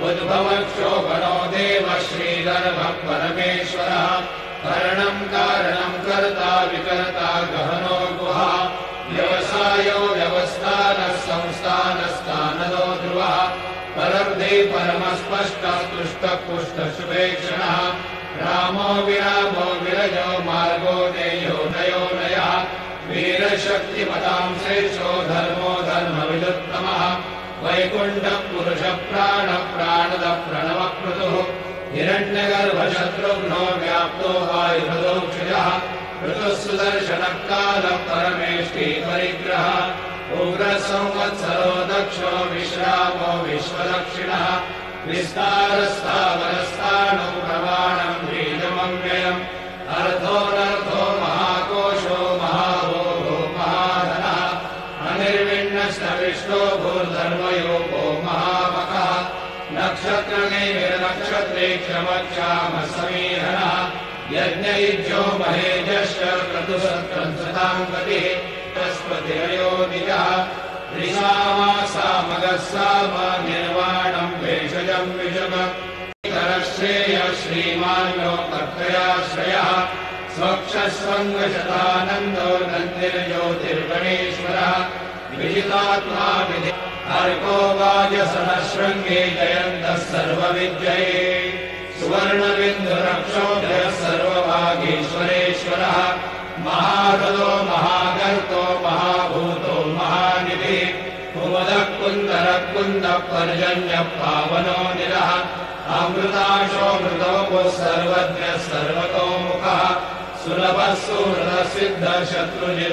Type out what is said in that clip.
उद्भवक्षोभनो देव श्रीगर्भः परमेश्वरः करणं कारणं कर्ता विकर्ता गहनो गुहा व्यवसायो व्यवस्थानः संस्थानस्थानदो ध्रुवः परब्धे परमस्पष्टः तुष्टः पुष्टः शुभेक्षणः रामो विरामो विरजो मार्गो देयो नयो नयः वीरशक्तिमतां श्रेष्ठो धर्मो धर्मविदुत्तमः वैकुण्ठः पुरुषः प्राणः प्राणदः प्रणवक्रतुः हिरण्यगर्भशत्रुघ्नो व्याप्तो वायुपदोक्षजः ऋतुः सुदर्शनः कालः परमेष्टि परिग्रहः उग्रसंवत्सरो दक्षो विश्रामो विश्वदक्षिणः विस्तारस्थावरस्थाणो प्रमाणम् बीजमव्ययम् अर्थोऽनर्थो महाकोशो महाभोगो महाधनः अनिर्विण्णस्तविष्टो भूर्धर्मयोगो महामखः नक्षत्रनिर्नक्षत्रे क्षमक्षामः समीहनः यज्ञयुज्यो महेजश्च क्रतुसत्रंसतां गतिः बृहस्पतिरयो निजः त्रिसामासामगः साम निर्वाणं भेषजं विषमः करश्रेयः श्रीमान्यो कर्तयाश्रयः स्वक्षस्वङ्गशतानन्दो नन्दिर्ज्योतिर्गणेश्वरः विजितात्मा विधि अर्को वाजसनशृङ्गे जयन्तः सर्वविद्यये सुवर्णबिन्दुरक्षोभ्यः सर्वभागीश्वरेश्वरः महारथो महागर्तो महाभूतो महानिधिः कुमुदः कुन्दरः कुन्दः पर्जन्यः पावनो निरः अमृताशोऽमृतोः सर्वज्ञः सर्वतोमुखः सुलभः सुहृदः सिद्धः शत्रुजित्